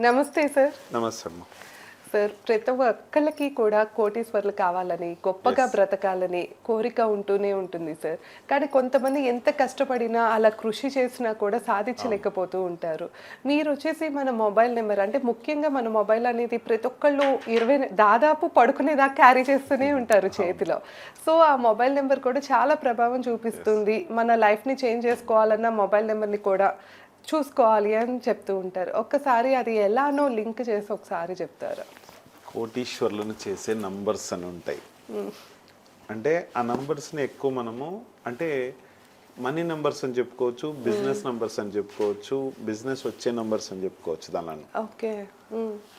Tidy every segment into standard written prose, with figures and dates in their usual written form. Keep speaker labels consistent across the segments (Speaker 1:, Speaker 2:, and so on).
Speaker 1: నమస్తే సార్.
Speaker 2: నమస్తే అమ్మ.
Speaker 1: సార్, ప్రతి ఒక్కళ్ళకి కూడా కోటీశ్వర్లు కావాలని, గొప్పగా బ్రతకాలని కోరిక ఉంటూనే ఉంటుంది సార్. కానీ కొంతమంది ఎంత కష్టపడినా, అలా కృషి చేసినా కూడా సాధించలేకపోతూ ఉంటారు. మీరు వచ్చేసి మన మొబైల్ నెంబర్ అంటే ముఖ్యంగా మన మొబైల్ అనేది ప్రతి ఒక్కళ్ళు దాదాపు పడుకునేదాకా క్యారీ చేస్తూనే ఉంటారు చేతిలో. సో ఆ మొబైల్ నెంబర్ కూడా చాలా ప్రభావం చూపిస్తుంది. మన లైఫ్ని చేంజ్ చేసుకోవాలన్న మొబైల్ నెంబర్ని కూడా చూసుకోవాలి అని చెప్తూ ఉంటారు. ఒక్కసారి అది ఎలానో లింక్ చేసి ఒకసారి చెప్తారా?
Speaker 2: కోటీశ్వర్లను చేసే నంబర్స్ అని ఉంటాయి. అంటే ఆ నంబర్స్ని ఎక్కువ మనము అంటే మనీ నంబర్స్ అని చెప్పుకోవచ్చు, బిజినెస్ నంబర్స్ అని చెప్పుకోవచ్చు, బిజినెస్ వచ్చే నంబర్స్ అని చెప్పుకోవచ్చు. దానిలో
Speaker 1: ఓకే,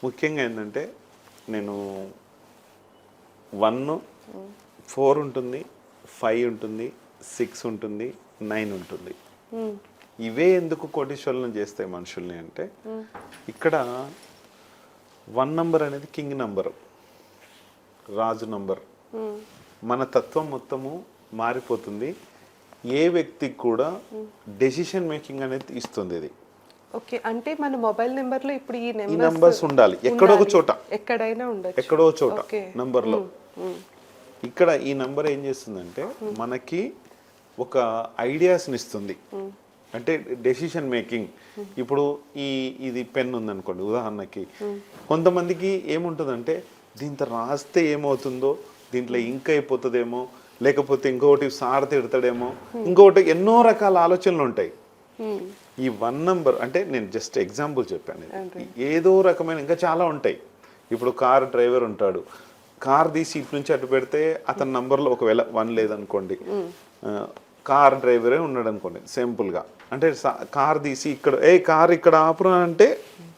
Speaker 2: ముఖ్యంగా ఏంటంటే నేను 1, 4 ఉంటుంది, 5 ఉంటుంది, 6 ఉంటుంది, 9 ఉంటుంది. ఇవే ఎందుకు కోటీశ్వరులను చేస్తాయి మనుషుల్ని అంటే, ఇక్కడ 1 నంబర్ అనేది కింగ్ నంబర్, రాజు నంబర్. మన తత్వం మొత్తము మారిపోతుంది. ఏ వ్యక్తికి కూడా డెసిషన్ మేకింగ్ అనేది ఇస్తుంది ఇది.
Speaker 1: ఓకే, అంటే మన మొబైల్ నెంబర్ లో ఇప్పుడు ఈ
Speaker 2: నంబర్స్ ఉండాలి ఎక్కడో ఒక చోట,
Speaker 1: ఎక్కడైనా ఉండొచ్చు,
Speaker 2: ఎక్కడో చోట నంబర్ లో. ఇక్కడ ఈ నంబర్ ఏం చేస్తుందంటే మనకి ఒక ఐడియాస్ని ఇస్తుంది. అంటే డెసిషన్ మేకింగ్. ఇప్పుడు ఇది పెన్ ఉందనుకోండి ఉదాహరణకి, కొంతమందికి ఏముంటుందంటే దీంతో రాస్తే ఏమవుతుందో, దీంట్లో ఇంక్ అయిపోతుందేమో, లేకపోతే ఇంకొకటి సార్ తిడతాడేమో, ఇంకొకటి ఎన్నో రకాల ఆలోచనలు ఉంటాయి. ఈ 1 నంబర్ అంటే నేను జస్ట్ ఎగ్జాంపుల్ చెప్పాను. ఏదో రకమైన ఇంకా చాలా ఉంటాయి. ఇప్పుడు కార్ డ్రైవర్ ఉంటాడు, కార్ తీసి ఇటు నుంచి అటు పెడితే అతని నంబర్లో ఒకవేళ 1 లేదనుకోండి, కార్ డ్రైవరే ఉన్నాడు అనుకోండి సింపుల్గా. అంటే కార్ తీసి ఇక్కడ కార్ ఇక్కడ ఆపురా అంటే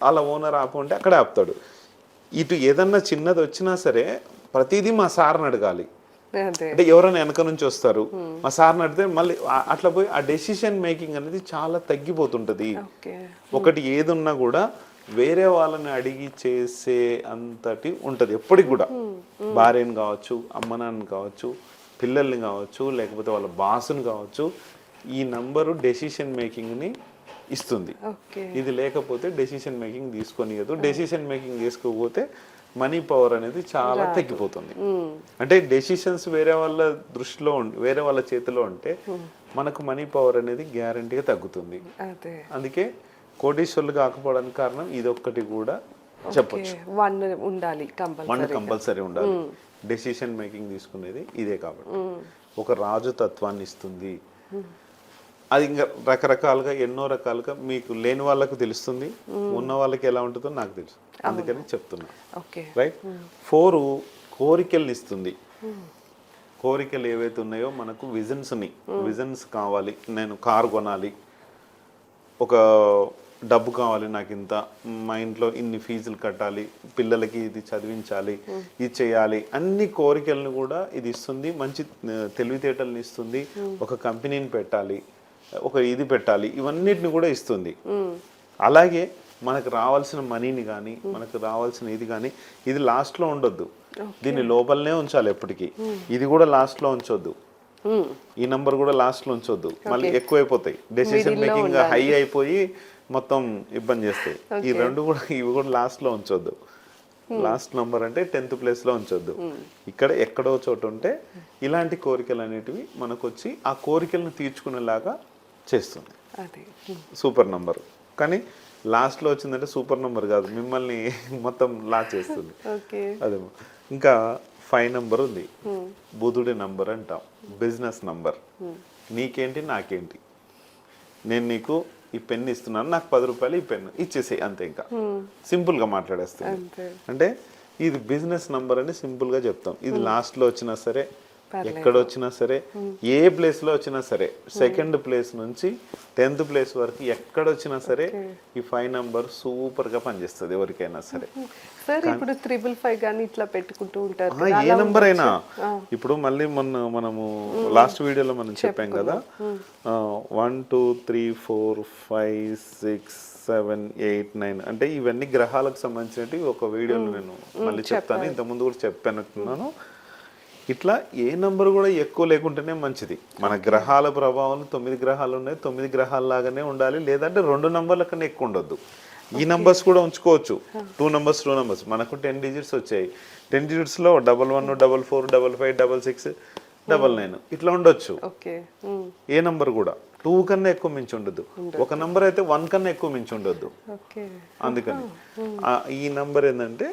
Speaker 2: అలా ఓనర్ ఆపు అంటే అక్కడే ఆపుతాడు. ఇటు ఏదన్నా చిన్నది వచ్చినా సరే ప్రతిదీ మా సార్ని అడగాలి. అంటే ఎవరైనా వెనక నుంచి వస్తారు, మా సార్ని అడిగితే మళ్ళీ అట్లా పోయి ఆ డెసిషన్ మేకింగ్ అనేది చాలా తగ్గిపోతుంటది. ఒకటి ఏది ఉన్నా కూడా వేరే వాళ్ళని అడిగి చేసే అంతటి ఉంటది ఎప్పటికి కూడా. భార్యని కావచ్చు, అమ్మ నాన్నని కావచ్చు, పిల్లల్ని కావచ్చు, లేకపోతే వాళ్ళ బాసుని కావచ్చు, ఈ నంబరు డెసిషన్ మేకింగ్ని ఇస్తుంది. ఇది లేకపోతే డెసిషన్ మేకింగ్ తీసుకొనియదు. డెసిషన్ మేకింగ్ చేసుకోకపోతే మనీ పవర్ అనేది చాలా తగ్గిపోతుంది. అంటే డెసిషన్స్ వేరే వాళ్ళ దృష్టిలో వేరే వాళ్ళ చేతిలో ఉంటే మనకు మనీ పవర్ అనేది గ్యారంటీగా తగ్గుతుంది. అందుకే కోటీశ్వర్లు కాకపోవడానికి కారణం ఇదొక్కటి కూడా చెప్పొచ్చు.
Speaker 1: 1 ఉండాలి,
Speaker 2: కంపల్సరీ ఉండాలి. డెసిషన్ మేకింగ్ తీసుకునేది ఇదే కాబట్టి ఒక రాజు తత్వాన్ని ఇస్తుంది. అది ఇంకా రకరకాలుగా ఎన్నో రకాలుగా మీకు లేని వాళ్ళకు తెలుస్తుంది, ఉన్న వాళ్ళకి ఎలా ఉంటుందో నాకు తెలుసు, అందుకని చెప్తున్నా. రైట్. 4 కోరికల్ని ఇస్తుంది. కోరికలు ఏవైతే ఉన్నాయో మనకు విజన్స్ కావాలి. నేను కారు కొనాలి, ఒక డబ్బు కావాలి, నాకు ఇంత, మా ఇంట్లో ఇన్ని ఫీజులు కట్టాలి, పిల్లలకి ఇది చదివించాలి, ఇది చేయాలి, అన్ని కోరికలను కూడా ఇది ఇస్తుంది. మంచి తెలివితేటల్ని ఇస్తుంది. ఒక కంపెనీని పెట్టాలి, ఒక ఇది పెట్టాలి, ఇవన్నిటిని కూడా ఇస్తుంది. అలాగే మనకు రావాల్సిన మనీని కానీ, మనకు రావాల్సిన ఇది కానీ, ఇది లాస్ట్లో ఉండొద్దు, దీన్ని లోపలనే ఉంచాలి ఎప్పటికీ. ఇది కూడా లాస్ట్లో ఉంచొద్దు, ఈ నంబర్ కూడా లాస్ట్లో ఉంచొద్దు, మళ్ళీ ఎక్కువైపోతాయి. డెసిషన్ మేకింగ్ హై అయిపోయి మొత్తం ఇబ్బంది చేస్తాయి. ఈ ఇవి కూడా లాస్ట్లో ఉంచొద్దు. లాస్ట్ నంబర్ అంటే 10th ప్లేస్లో ఉంచొద్దు. ఇక్కడ ఎక్కడో చోటు ఉంటే ఇలాంటి కోరికలు అనేటివి మనకు వచ్చి ఆ కోరికలను తీర్చుకునేలాగా చేస్తుంది. Super number. కానీ లాస్ట్లో వచ్చిందంటే సూపర్ నంబర్ కాదు, మిమ్మల్ని మొత్తం లా చేస్తుంది. అదే. ఇంకా 5 నంబర్ ఉంది, బుధుడి నంబర్ అంటాం, బిజినెస్ నంబర్. నీకేంటి నాకేంటి, నేను నీకు ఈ పెన్ ఇస్తున్నాను, నాకు 10 రూపాయలు ఈ పెన్ ఇచ్చేసేయి అంతే. ఇంకా సింపుల్గా మాట్లాడేస్తుంది. అంటే ఇది బిజినెస్ నంబర్ అని సింపుల్గా చెప్తాం. ఇది లాస్ట్లో వచ్చినా సరే, ఎక్కడొచ్చినా సరే, ఏ ప్లేస్లో వచ్చినా సరే, 2nd ప్లేస్ నుంచి 10th ప్లేస్ వరకు ఎక్కడొచ్చినా సరే ఈ 5 నంబర్ సూపర్గా పనిచేస్తుంది ఎవరికైనా సరే.
Speaker 1: సార్, ఇప్పుడు 555 కానీ ఇట్లా పెట్టుకుంటూ ఉంటారు,
Speaker 2: ఏ నంబర్ అయినా. ఇప్పుడు మళ్ళీ మనము లాస్ట్ వీడియోలో మనం చెప్పాం కదా, 1 2 3 4 5 6 7 8 9 అంటే ఇవన్నీ గ్రహాలకు సంబంధించినవి ఒక వీడియోలో నేను మళ్ళీ చెప్తాను. ఇంతకుముందు కూడా చెప్పానున్నాను. ఇట్లా ఏ నంబర్ కూడా ఎక్కువ లేకుంటేనే మంచిది. మన గ్రహాల ప్రభావం 9 గ్రహాలు ఉన్నాయి, 9 గ్రహాల లాగానే ఉండాలి, లేదంటే 2 నంబర్ల కన్నా ఎక్కువ ఉండొద్దు. ఈ నంబర్స్ కూడా ఉంచుకోవచ్చు, 2 నంబర్స్ మనకు 10 డిజిట్స్ వచ్చాయి. 10 డిజిట్స్లో 11, 44, 55, 66, 99 ఇట్లా ఉండొచ్చు.
Speaker 1: ఓకే.
Speaker 2: ఏ నంబర్ కూడా 2 కన్నా ఎక్కువ మించి ఉండొద్దు. ఒక నంబర్ అయితే 1 కన్నా ఎక్కువ మించి ఉండొద్దు.
Speaker 1: ఓకే.
Speaker 2: అందుకని ఈ నంబర్ ఏంటంటే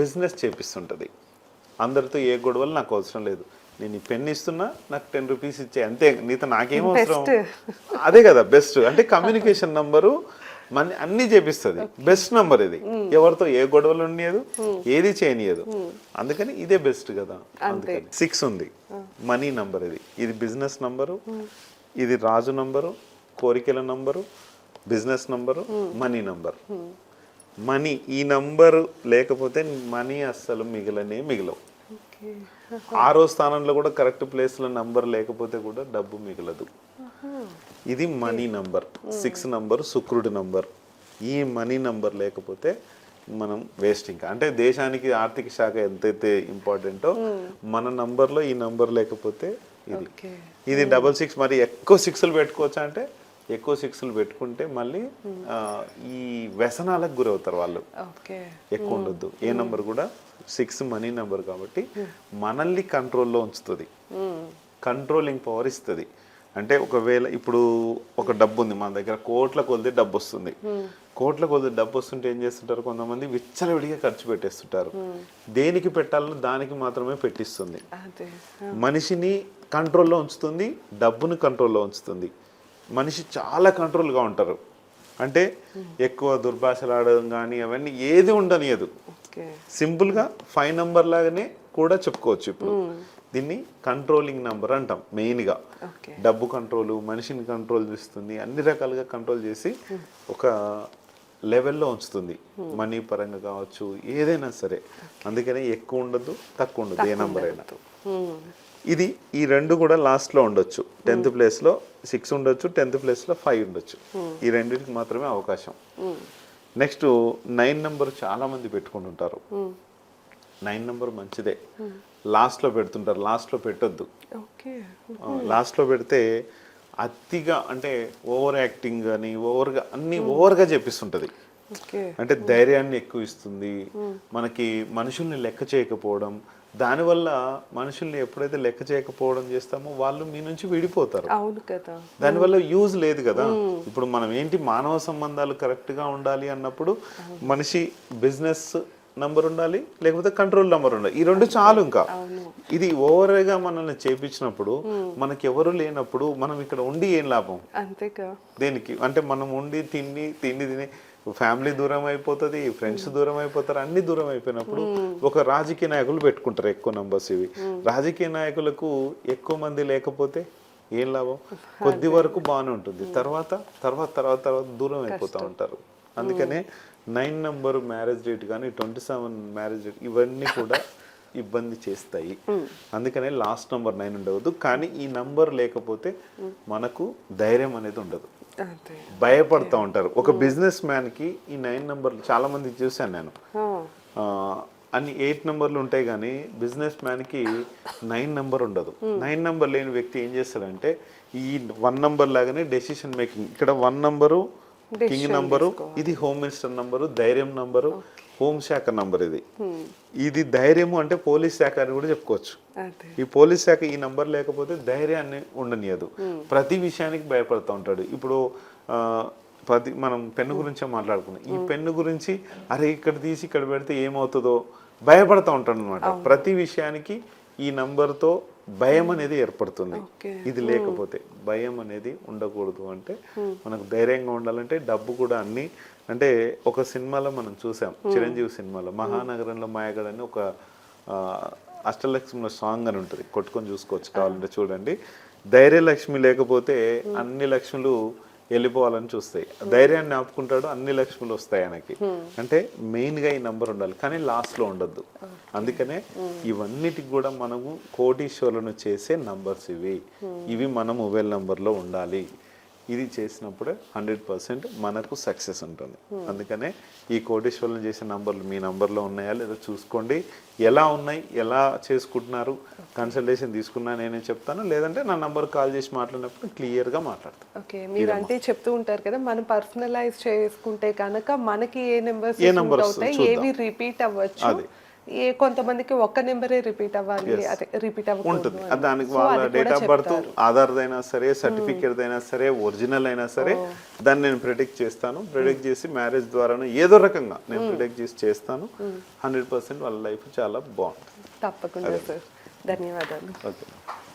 Speaker 2: బిజినెస్ చేపిస్తుంటది. అందరితో ఏ గొడవలు నాకు అవసరం లేదు, నేను ఈ పెన్ ఇస్తున్నా, నాకు 10 రూపీస్ ఇచ్చే అంతే, నీతో నాకేం అవసరం. అదే కదా బెస్ట్ అంటే కమ్యూనికేషన్ నంబరు మన అన్ని చేపిస్తుంది. బెస్ట్ నంబర్ ఇది, ఎవరితో ఏ గొడవలు ఉండేదు, ఏది చేయనియదు. అందుకని ఇదే బెస్ట్ కదా. అందుకని 6 ఉంది, మనీ నంబర్ ఇది. ఇది బిజినెస్ నంబరు, ఇది రాజు నంబరు, కోరికల number, business number, money number. Money ఈ నంబరు లేకపోతే మనీ అస్సలు మిగలవు.
Speaker 1: ఓకే.
Speaker 2: 6వ స్థానంలో కూడా కరెక్ట్ ప్లేస్లో నంబర్ లేకపోతే కూడా డబ్బు మిగలదు. ఇది మనీ నంబర్. 6 నంబర్ శుక్రుడి నంబర్. ఈ మనీ నంబర్ లేకపోతే మనం వేస్ట్. ఇంకా అంటే దేశానికి ఆర్థిక శాఖ ఎంతైతే ఇంపార్టెంటో మన నంబర్లో ఈ నంబర్ లేకపోతే ఇది 66. మరి ఎక్కువ 6లు పెట్టుకోవచ్చా అంటే ఎక్కువ 6లు పెట్టుకుంటే మళ్ళీ ఈ వ్యసనాలకు గురవుతారు వాళ్ళు. ఎక్కువ ఉండొద్దు. ఏ నంబర్ కూడా 6 మనీ నంబర్ కాబట్టి మనల్ని కంట్రోల్లో ఉంచుతుంది, కంట్రోలింగ్ పవర్ ఇస్తుంది. అంటే ఒకవేళ ఇప్పుడు ఒక డబ్బు ఉంది మన దగ్గర, కోట్ల కొద్ది డబ్బు వస్తుంది. కోట్ల కొద్ది డబ్బు వస్తుంటే ఏం చేస్తుంటారు కొంతమంది, విచ్చలవిడిగా ఖర్చు పెట్టేస్తుంటారు. దేనికి పెట్టాలనో దానికి మాత్రమే పెట్టిస్తుంది. మనిషిని కంట్రోల్లో ఉంచుతుంది, డబ్బుని కంట్రోల్లో ఉంచుతుంది. మనిషి చాలా కంట్రోల్గా ఉంటారు. అంటే ఎక్కువ దుర్భాషలాడడం కానీ అవన్నీ ఏది ఉండనియదు. సింపుల్గా 5 నంబర్ లాగానే కూడా చెప్పుకోవచ్చు. ఇప్పుడు దీన్ని కంట్రోలింగ్ నంబర్ అంటాం. మెయిన్గా డబ్బు కంట్రోలు, మనిషిని కంట్రోల్ చేస్తుంది, అన్ని రకాలుగా కంట్రోల్ చేసి ఒక లెవెల్లో ఉంచుతుంది. మనీ పరంగా కావచ్చు, ఏదైనా సరే. అందుకనే ఎక్కువ ఉండదు, తక్కువ ఉండదు ఏ నంబర్ అయినా. ఇది ఈ 2 కూడా లాస్ట్లో ఉండొచ్చు. 10th ప్లేస్లో 6 ఉండొచ్చు, 10th ప్లేస్లో 5 ఉండొచ్చు. ఈ రెండింటికి మాత్రమే అవకాశం. నెక్స్ట్ 9 నంబర్ చాలా మంది పెట్టుకుంటుంటారు. 9 నంబర్ మంచిదే, లాస్ట్లో పెడుతుంటారు. లాస్ట్లో పెట్టొద్దు. లాస్ట్లో పెడితే అతిగా అంటే ఓవర్ యాక్టింగ్ అని ఓవర్గా చెప్పిస్తుంటది. అంటే ధైర్యాన్ని ఎక్కువ ఇస్తుంది మనకి. మనుషుల్ని లెక్క చేయకపోవడం, దానివల్ల మనుషుల్ని ఎప్పుడైతే లెక్క చేయకపోవడం చేస్తామో వాళ్ళు మీ నుంచి విడిపోతారు. దానివల్ల యూజ్ లేదు కదా. ఇప్పుడు మనం ఏంటి, మానవ సంబంధాలు కరెక్ట్గా ఉండాలి అన్నప్పుడు మనిషి బిజినెస్ నంబర్ ఉండాలి, లేకపోతే కంట్రోల్ నంబర్ ఉండాలి. ఈ 2 చాలు. ఇంకా ఇది ఓవర్గా మనల్ని చేపించినప్పుడు, మనకి ఎవరు లేనప్పుడు మనం ఇక్కడ ఉండి ఏం లాభం? దేనికి అంటే మనం ఉండి తిని ఫ్యామిలీ దూరం అయిపోతుంది, ఫ్రెండ్స్ దూరం అయిపోతారు, అన్ని దూరం అయిపోయినప్పుడు ఒక రాజకీయ నాయకులు పెట్టుకుంటారు ఎక్కువ నంబర్స్. ఇవి రాజకీయ నాయకులకు ఎక్కువ మంది లేకపోతే ఏం లాభం? కొద్ది వరకు బాగానే ఉంటుంది, తర్వాత దూరం అయిపోతూ ఉంటారు. అందుకనే 9 నంబర్ మ్యారేజ్ డేట్ కానీ 27 మ్యారేజ్ డేట్ ఇవన్నీ కూడా ఇబ్బంది చేస్తాయి. అందుకనే లాస్ట్ నంబర్ 9 ఉండవద్దు. కానీ ఈ నంబర్ లేకపోతే మనకు ధైర్యం అనేది ఉండదు, భయపడతా ఉంటారు. ఒక బిజినెస్ మ్యాన్కి ఈ 9 నంబర్లు చాలా మంది చూశాను నేను. అన్ని 8 నంబర్లు ఉంటాయి కానీ బిజినెస్ మ్యాన్కి 9 నంబర్ ఉండదు. 9 నంబర్ లేని వ్యక్తి ఏం చేస్తాడంటే ఈ 1 నంబర్ లాగానే డెసిషన్ మేకింగ్. ఇక్కడ 1 నంబరు కింగ్ నంబరు, ఇది హోమ్ మినిస్టర్ నంబరు, ధైర్యం నంబరు, హోంశాఖ నంబర్. ఇది ధైర్యము అంటే పోలీస్ శాఖ అని కూడా చెప్పుకోవచ్చు. ఈ పోలీస్ శాఖ ఈ నంబర్ లేకపోతే ధైర్యాన్ని ఉండనియదు. ప్రతి విషయానికి భయపడుతూ ఉంటాడు. ఇప్పుడు మనం పెన్ను గురించే మాట్లాడుకున్నాం. ఈ పెన్ను గురించి అరే ఇక్కడ తీసి ఇక్కడ పెడితే ఏమవుతుందో భయపడుతూ ఉంటాడు అనమాట. ప్రతి విషయానికి ఈ నంబర్తో భయం అనేది ఏర్పడుతుంది. ఇది లేకపోతే భయం అనేది ఉండకూడదు. అంటే మనకు ధైర్యంగా ఉండాలంటే డబ్బు కూడా అన్ని అంటే ఒక సినిమాలో మనం చూసాం, చిరంజీవి సినిమాలో మహానగరంలో మాయగడ అని ఒక అష్టలక్ష్మిలో సాంగ్ అని ఉంటుంది, కొట్టుకొని చూసుకోవచ్చు కావాలంటే చూడండి. ధైర్యలక్ష్మి లేకపోతే అన్ని లక్ష్ములు వెళ్ళిపోవాలని చూస్తాయి, ధైర్యాన్ని ఆపుకుంటాడు, అన్ని లక్ష్ములు వస్తాయి ఆయనకి. అంటే మెయిన్గా ఈ నంబర్ ఉండాలి, కానీ లాస్ట్లో ఉండొద్దు. అందుకనే ఇవన్నిటికి కూడా మనము కోటీశ్వరులను చేసే నంబర్స్ ఇవి మన మొబైల్ నంబర్లో ఉండాలి. ఇది చేసినప్పుడే 100% మనకు సక్సెస్ ఉంటుంది. అందుకనే ఈ కోటేశ్వరులను చేసే నంబర్లు మీ నంబర్లో ఉన్నాయా లేదా చూసుకోండి. ఎలా ఉన్నాయి, ఎలా చేసుకుంటున్నారు, కన్సల్టేషన్ తీసుకున్నా నేనే చెప్తాను, లేదంటే నా నంబర్ కాల్ చేసి మాట్లాడినప్పుడు క్లియర్గా మాట్లాడతాను.
Speaker 1: ఓకే, మీరు అంటే చెప్తూ ఉంటారు కదా, మనం పర్సనలైజ్ చేసుకుంటే కనుక మనకి ఏ నెంబర్స్
Speaker 2: numbers
Speaker 1: అవుతాయి,
Speaker 2: చూద్దాం.
Speaker 1: ఏవి రిపీట్ అవ్వచ్చు, ఏ కొంతమందికి ఒక్క నెంబరే రిపీట్ అవ్వాలి, అదే రిపీట్
Speaker 2: ఉంటుంది.
Speaker 1: అవ్వకూడదు.
Speaker 2: దానికి వాళ్ళ డేట్ ఆఫ్ బర్త్, ఆధార్దైనా సరే, సర్టిఫికేట్ అయినా సరే, ఒరిజినల్ అయినా సరే, దాన్ని నేను ప్రిడిక్ట్ చేస్తాను. ప్రిడిక్ట్ చేసి మ్యారేజ్ ద్వారాను ఏదో రకంగా నేను ప్రిడిక్ట్ చేసి చేస్తాను. 100% వాళ్ళ లైఫ్ చాలా బాగుంటుంది.
Speaker 1: తప్పకుండా సార్, ధన్యవాదాలు.
Speaker 2: ఓకే.